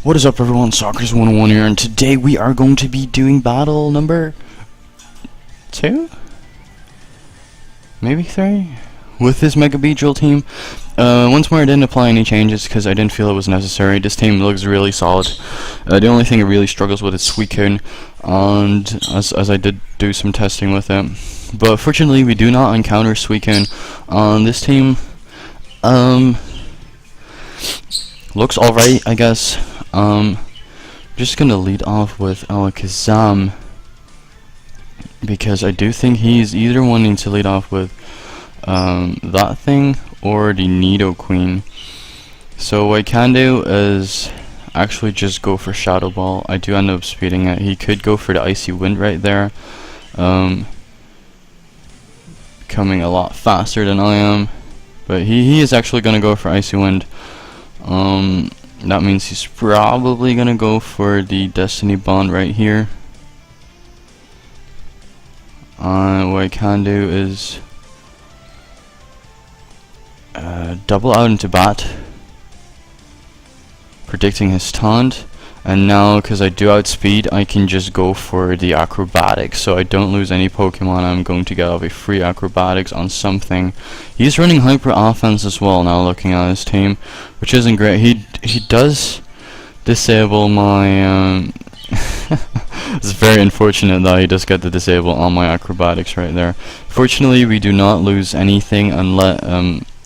What is up, everyone? Soccer's 101 here, and today we are going to be doing battle number 2? Maybe 3? With this Mega Beedrill team. Once more, I didn't apply any changes because I didn't feel it was necessary. This team looks really solid. The only thing it really struggles with is Suicune, and as I did do some testing with it. But fortunately, we do not encounter Suicune on this team. Looks alright, I guess. Just gonna lead off with Alakazam, because I do think he's either wanting to lead off with that thing or the Nidoqueen. So what I can do is actually just go for Shadow Ball. I do end up speeding it. He could go for the Icy Wind right there, coming a lot faster than I am, but he is actually gonna go for Icy Wind. That means he's probably gonna go for the Destiny Bond right here. What I can do is double out into Bat, predicting his taunt, and now because I do outspeed, I can just go for the Acrobatics, so I don't lose any Pokemon. I'm going to get off a free Acrobatics on something. He's running Hyper Offense as well now, looking at his team, which isn't great. He does disable my it's very unfortunate that he does get the disable on my Acrobatics right there. Fortunately, we do not lose anything unless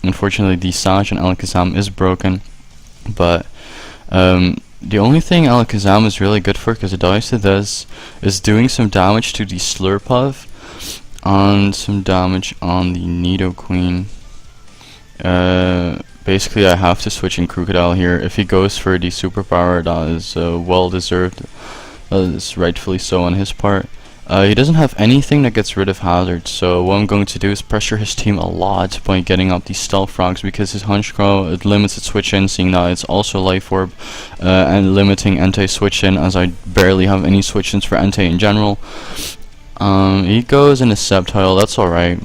unfortunately the Sage and Alakazam is broken, but the only thing Alakazam is really good for, because it dies to this, is doing some damage to the Slurpuff and some damage on the Nidoqueen. Basically, I have to switch in Crocodile here. If he goes for the superpower, that is well deserved. That is rightfully so on his part. He doesn't have anything that gets rid of hazards, so what I'm going to do is pressure his team a lot by getting up these Stealth Frogs, because his Honchkrow, it limits its switch in, seeing that it's also Life Orb, and limiting Entei switch in, as I barely have any switch ins for Entei in general. He goes in a Sceptile, that's alright.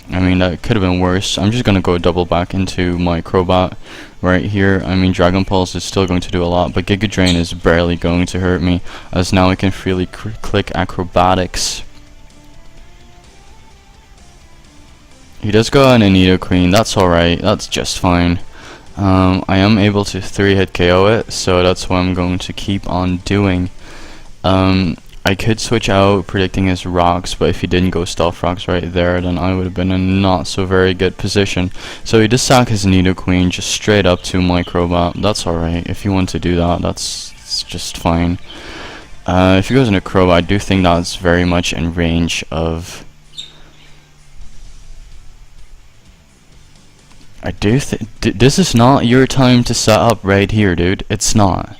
I mean, that could have been worse. I'm just gonna go double back into my Crobat right here. I mean, Dragon Pulse is still going to do a lot, but Giga Drain is barely going to hurt me, as now I can freely click Acrobatics. He does go on a Nidoqueen, that's alright, that's just fine. I am able to 3-hit KO it, so that's what I'm going to keep on doing. I could switch out predicting his rocks, but if he didn't go Stealth Rocks right there, then I would have been in a not so very good position. So he just sack his Nidoqueen just straight up to my Crobat. That's alright. If you want to do that, that's just fine. If he goes into Crobat, I do think that's very much in range of... I do think... this is not your time to set up right here, dude. It's not.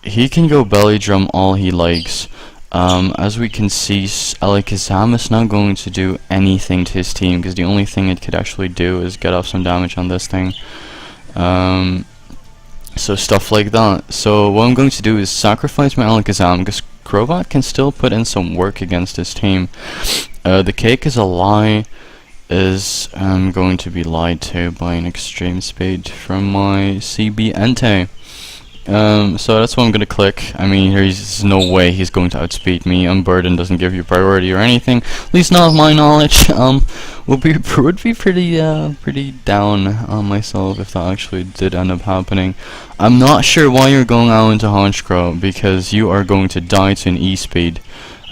He can go Belly Drum all he likes. As we can see, Alakazam is not going to do anything to his team, because the only thing it could actually do is get off some damage on this thing. So stuff like that. So what I'm going to do is sacrifice my Alakazam, because Crobat can still put in some work against his team. The cake is a lie is going to be lied to by an extreme speed from my CB Entei. So that's what I'm gonna click. I mean, there's no way he's going to outspeed me. Unburden doesn't give you priority or anything, at least not of my knowledge. Would be pretty down on myself if that actually did end up happening. I'm not sure why you're going out into Honchkrow, because you are going to die to an E-speed.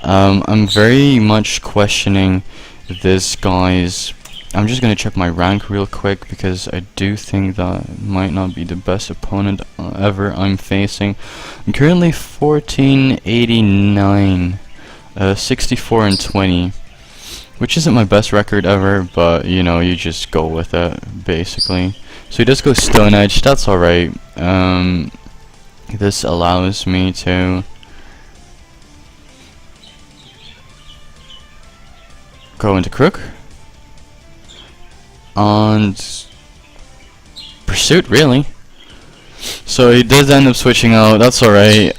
I'm very much questioning this guy's... I'm just gonna check my rank real quick, because I do think that might not be the best opponent ever I'm facing. I'm currently 1489, 64 and 20, which isn't my best record ever, but you know, you just go with it basically. So he does go Stone Edge, that's alright. This allows me to go into Crook. And Pursuit, really. So he does end up switching out, that's alright.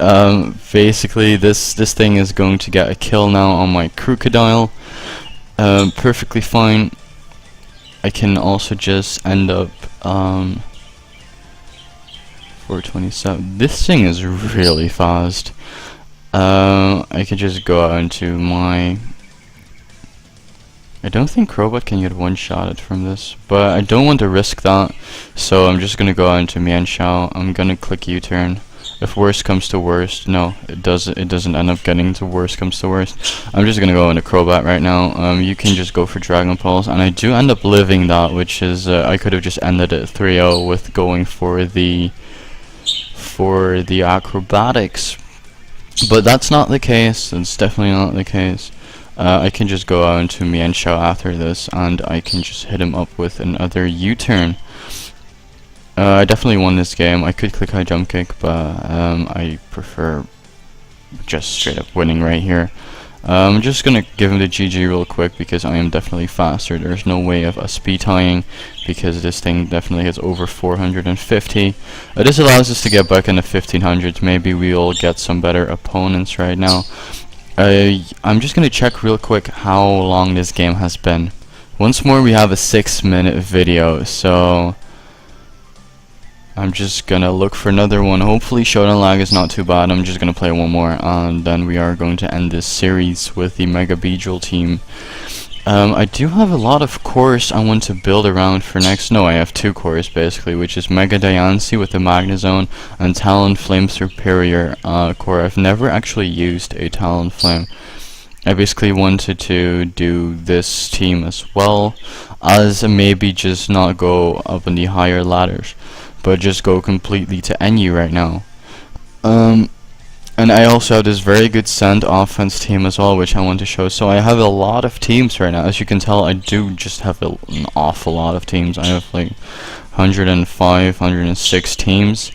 Basically this thing is going to get a kill now on my Crocodile. Perfectly fine. I can also just end up 427. This thing is really fast. I can just go out into my... I don't think Crobat can get one-shotted from this, but I don't want to risk that, so I'm just gonna go out into Mienshao. I'm gonna click U-turn. If worst comes to worst, no, it doesn't end up getting to worst comes to worst. I'm just gonna go into Crobat right now. You can just go for Dragon Pulse, and I do end up living that, which is I could have just ended it 3-0 with going for the acrobatics, but that's not the case. It's definitely not the case. I can just go out into Mienshao after this, and I can just hit him up with another U-turn. I definitely won this game. I could click high jump kick, but I prefer just straight up winning right here. I'm just gonna give him the GG real quick because I am definitely faster. There's no way of us speed tying because this thing definitely hits over 450. This allows us to get back in the 1500s. Maybe we'll get some better opponents right now. I'm just gonna check real quick how long this game has been. Once more, we have a 6-minute video, so I'm just gonna look for another one. Hopefully Showdown lag is not too bad. I'm just gonna play one more, and then we are going to end this series with the Mega Beedrill team. I do have a lot of cores I want to build around for next. No, I have 2 cores basically, which is Mega Diancie with the Magnezone and Talonflame Superior core. I've never actually used a Talonflame. I basically wanted to do this team as well, as maybe just not go up in the higher ladders, but just go completely to NU right now. And I also have this very good sand offense team as well, which I want to show. So I have a lot of teams right now. As you can tell, I do just have an awful lot of teams. I have like 105, 106 teams.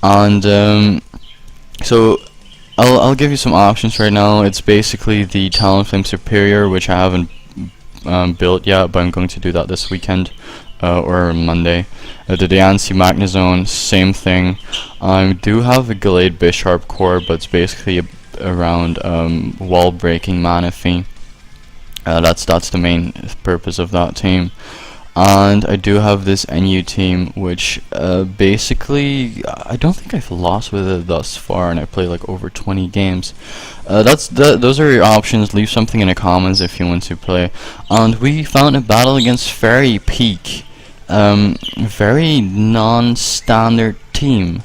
And so I'll give you some options right now. It's basically the Talonflame Superior, which I haven't built yet, but I'm going to do that this weekend. Or Monday. The Diancie Magnezone, same thing. I do have a Gallade Bisharp core, but it's basically around wall breaking Manaphy. That's the main purpose of that team. And I do have this NU team, which basically I don't think I've lost with it thus far, and I played like over 20 games. Those are your options. Leave something in the comments if you want to play. And we found a battle against Fairy Peak. Very non-standard team.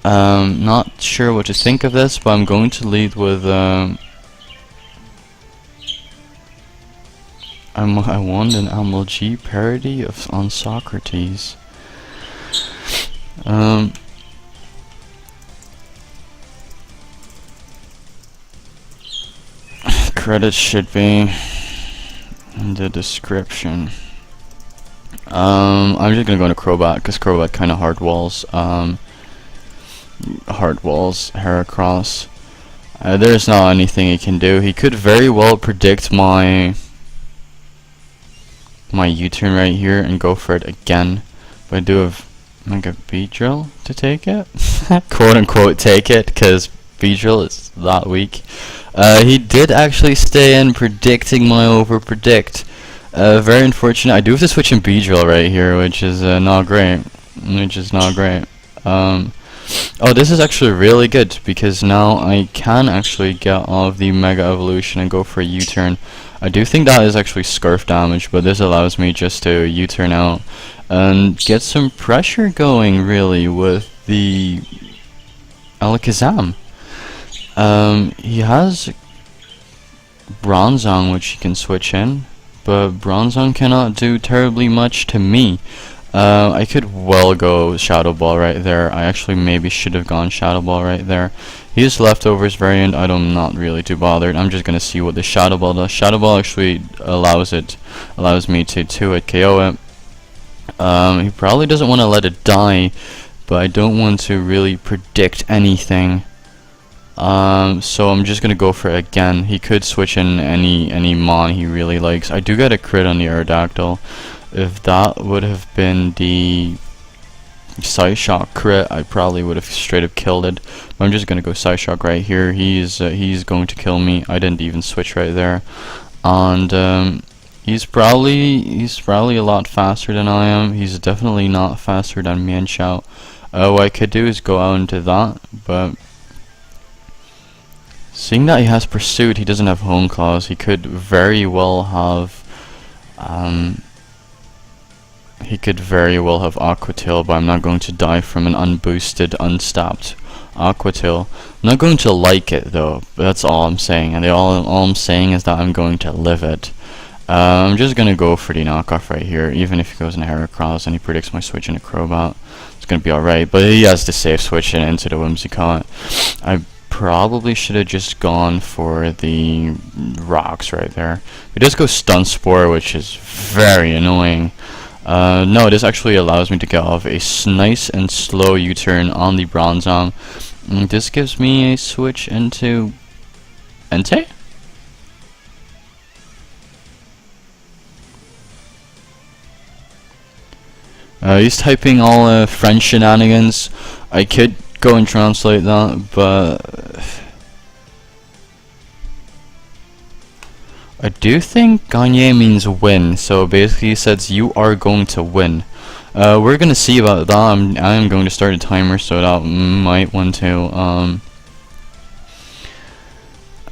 Not sure what to think of this, but I'm going to lead with I won an MLG parody on Socrates. Credits should be in the description. I'm just gonna go into Crobat because Crobat kind of hard walls Heracross. There's not anything he can do. He could very well predict my U-turn right here and go for it again, but I do have Mega Beedrill to take it. Quote unquote take it, because Beedrill is that weak. He did actually stay in, predicting my over predict. Very unfortunate. I do have to switch in Beedrill right here, which is not great. Oh, this is actually really good because now I can actually get all of the Mega Evolution and go for a U-turn. I do think that is actually Scarf damage, but this allows me just to U-turn out and get some pressure going really with the Alakazam. He has Bronzong, which he can switch in, but Bronzong cannot do terribly much to me. I could well go Shadow Ball right there. I actually maybe should have gone Shadow Ball right there. He is Leftovers variant. I'm not really too bothered. I'm just gonna see what the Shadow Ball does. Shadow Ball actually allows me to 2-hit KO it. He probably doesn't want to let it die, but I don't want to really predict anything. So I'm just gonna go for it again. He could switch in any mon he really likes. I do get a crit on the Aerodactyl. If that would have been the Psyshock crit, I probably would have straight up killed it. But I'm just gonna go Psyshock right here. He's going to kill me. I didn't even switch right there, and he's probably a lot faster than I am. He's definitely not faster than Mienshao. What I could do is go out into that, but seeing that he has Pursuit, he doesn't have Home Claws, he could very well have Aqua Tail, but I'm not going to die from an unboosted, unstopped Aqua Tail. I'm not going to like it though, but that's all I'm saying, and all I'm saying is that I'm going to live it. I'm just gonna go for the knockoff right here, even if he goes in Heracross and he predicts my switch into Crobat. It's gonna be alright, but he has to safe switch it into the Whimsicott. I probably should have just gone for the rocks right there. He does go Stun Spore, which is very annoying. No, this actually allows me to get off a nice and slow U-turn on the Bronzong. This gives me a switch into Entei? He's typing all French shenanigans. I could go and translate that, but I do think Gagne means win, so basically he says you are going to win. We're gonna see about that. I am going to start a timer, so that might want to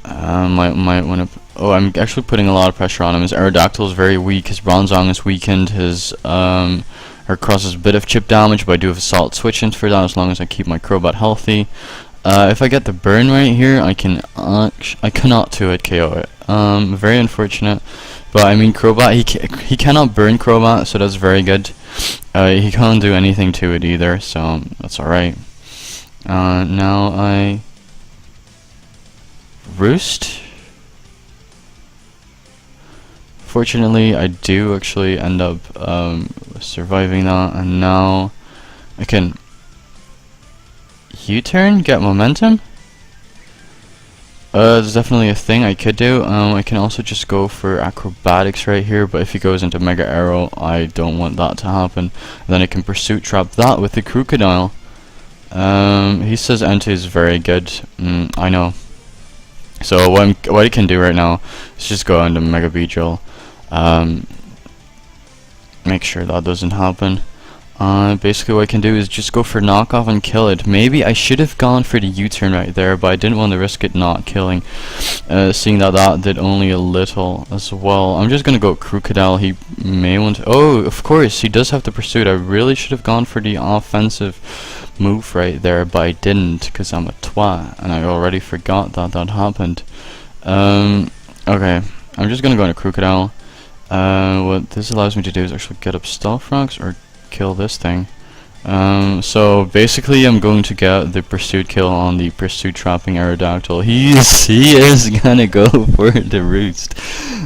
might want to. Oh, I'm actually putting a lot of pressure on him. His Aerodactyl is very weak. His Bronzong is weakened. His Heracross is a bit of chip damage, but I do have a solid switch in for that as long as I keep my Crobat healthy. If I get the burn right here, I cannot 2-hit KO it. Very unfortunate, but I mean Crobat, he cannot burn Crobat, so that's very good. He can't do anything to it either, so that's alright. Now I Roost. Fortunately, I do actually end up surviving that, and now I can U-turn, get momentum. There's definitely a thing I could do. I can also just go for Acrobatics right here, but if he goes into Mega Arrow, I don't want that to happen. And then I can Pursuit Trap that with the Crocodile. He says Entei is very good. I know. So what I can do right now is just go into Mega Beedrill. Make sure that doesn't happen. Basically what I can do is just go for knockoff and kill it. Maybe I should have gone for the U-turn right there, but I didn't want to risk it not killing. Seeing that that did only a little as well. I'm just gonna go Crocodile. He may want to. Oh, of course, he does have the Pursuit. I really should have gone for the offensive move right there, but I didn't because I'm a twat and I already forgot that that happened. Okay, I'm just gonna go into Crocodile. What this allows me to do is actually get up Stealth Rocks or kill this thing. So basically I'm going to get the Pursuit kill on the Pursuit trapping Aerodactyl. He is gonna go for the Roost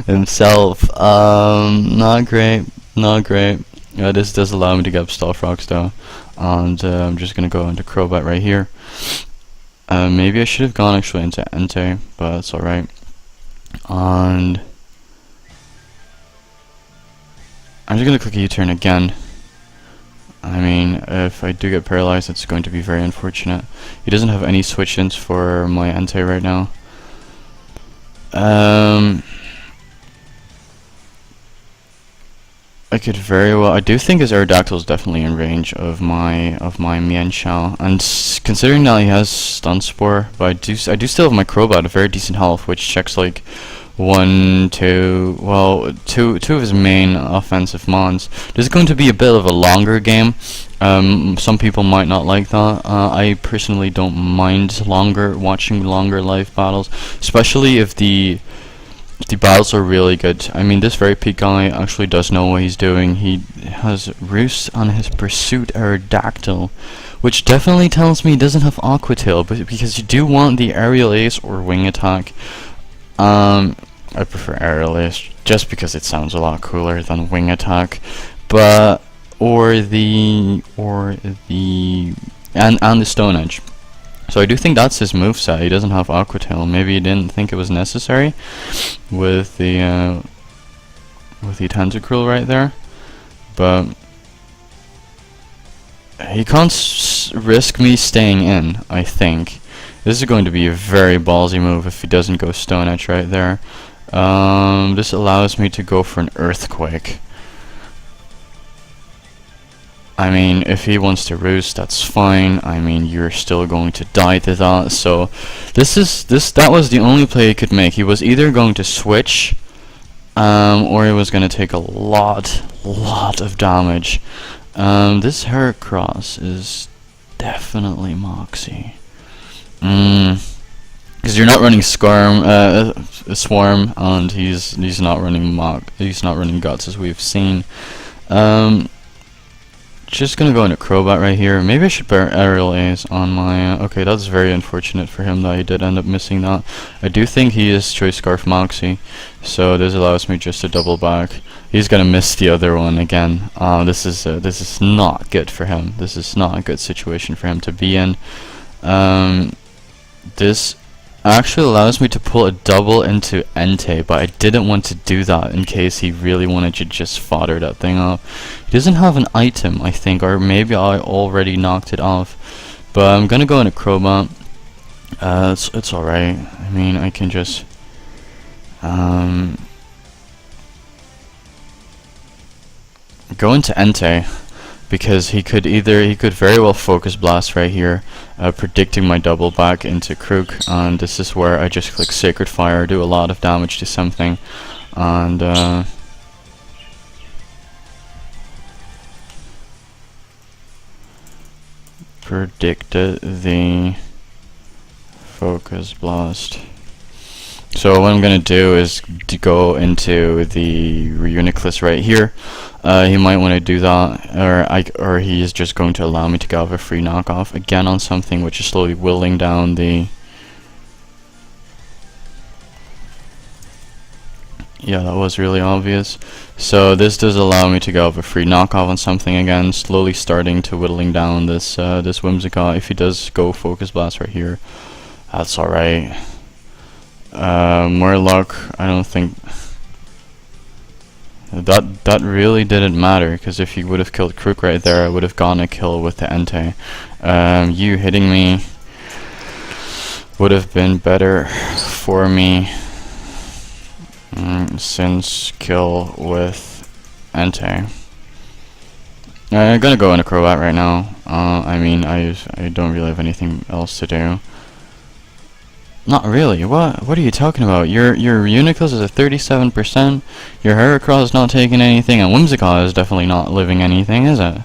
himself. Not great. This does allow me to get up Stealth Rocks though, and I'm just gonna go into Crobat right here. Maybe I should have gone actually into Entei, but that's alright. And I'm just gonna click a U-turn again. I mean, if I do get paralyzed, it's going to be very unfortunate. He doesn't have any switch-ins for my Entei right now. I could very well. I do think his Aerodactyl is definitely in range of my Mienshao, and considering that he has Stun Spore, but I do still have my Crobat, a very decent health, which checks like two of his main offensive mons. This is going to be a bit of a longer game. Some people might not like that. I personally don't mind watching longer live battles, especially if the battles are really good. I mean, this very peak guy actually does know what he's doing. He has Roost on his Pursuit Aerodactyl, which definitely tells me he doesn't have Aqua Tail, but because you do want the Aerial Ace or Wing Attack. I prefer Aerial Ace just because it sounds a lot cooler than Wing Attack, but and the Stone Edge. So I do think that's his moveset. He doesn't have Aqua Tail. Maybe he didn't think it was necessary with the Tentacruel right there, but he can't risk me staying in. I think this is going to be a very ballsy move if he doesn't go Stone Edge right there. This allows me to go for an Earthquake. I mean, if he wants to roost, that's fine. I mean, you're still going to die to that. So that was the only play he could make. He was either going to switch, or he was going to take a lot of damage. This Heracross is definitely Moxie. Because you're not running Swarm, and he's not running Guts, as we've seen. Just gonna go into Crobat right here. Maybe I should bear Aerial Ace on my... okay, that's very unfortunate for him that he did end up missing that. I do think he is Choice Scarf Moxie, so this allows me just to double back. He's gonna miss the other one again. This is not good for him. This is not a good situation for him to be in. This actually allows me to pull a double into Entei, but I didn't want to do that in case he really wanted to just fodder that thing off. He doesn't have an item, I think, or maybe I already knocked it off. But I'm gonna go into Crobat. It's alright. I mean, I can just go into Entei, because he could very well Focus Blast right here, predicting my double back into Crook, and this is where I just click Sacred Fire, do a lot of damage to something, and predicted the Focus Blast. So what I'm gonna do is to go into the Reuniclus right here. He might want to do that, or he is just going to allow me to go have a free knockoff again on something, which is slowly whittling down the... yeah, that was really obvious. So this does allow me to go have a free knockoff on something again, slowly starting to whittling down this this Whimsicott. If he does go Focus Blast right here, that's alright. More luck, I don't think... That really didn't matter, because if he would have killed Crook right there, I would have gotten a kill with the Entei. You hitting me would have been better for me, since kill with Entei. I'm gonna go into Crobat right now. I mean, I don't really have anything else to do. Not really. What are you talking about? Your Reuniclus is at 37%. Your Heracross is not taking anything, and Whimsicott is definitely not living anything, is it?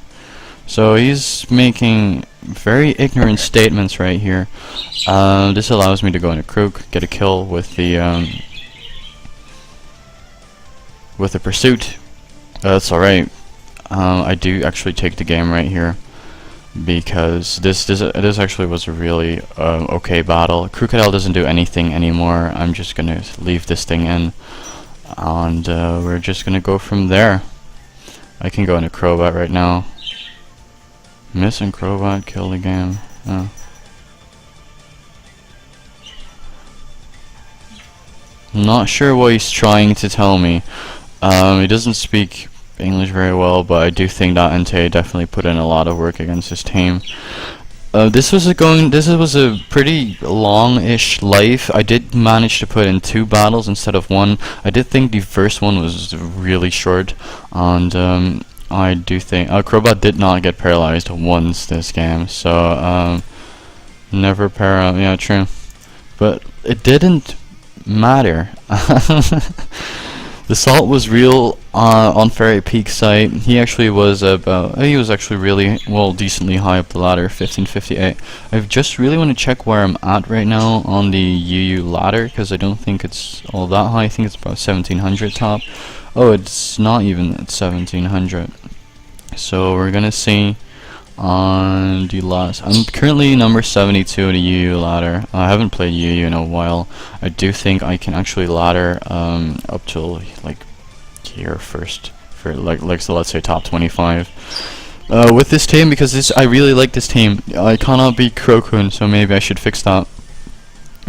So he's making very ignorant statements right here. This allows me to go into Croak, get a kill with the Pursuit. That's alright. I do actually take the game right here, because this actually was a really okay battle. Crocodile doesn't do anything anymore. I'm just gonna leave this thing in, and we're just gonna go from there. I can go into Crobat right now. Missing Crobat, kill the game. Oh. Not sure what he's trying to tell me. He doesn't speak English very well, but I do think that Entei definitely put in a lot of work against his team. This was a pretty long-ish life. I did manage to put in 2 battles instead of 1. I did think the first one was really short, and I do think Crobat did not get paralyzed once this game, so never yeah, true, but it didn't matter. The Salt was real on Fairy Peak site. He actually was really, well, decently high up the ladder, 1558. I just really want to check where I'm at right now on the UU ladder, because I don't think it's all that high. I think it's about 1700 top. Oh, it's not even at 1700. So we're gonna see on the last... I'm currently number 72 in the UU ladder. I haven't played UU in a while. I do think I can actually ladder up till like here first, for like so let's say top 25 with this team, because I really like this team. I cannot beat Crocoon, so maybe I should fix that.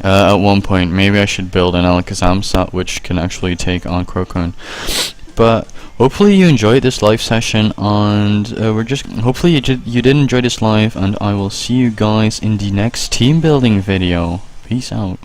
At one point, maybe I should build an Alakazam set which can actually take on Crocoon. But hopefully you enjoyed this live session, and hopefully you did enjoy this live, and I will see you guys in the next team building video. Peace out.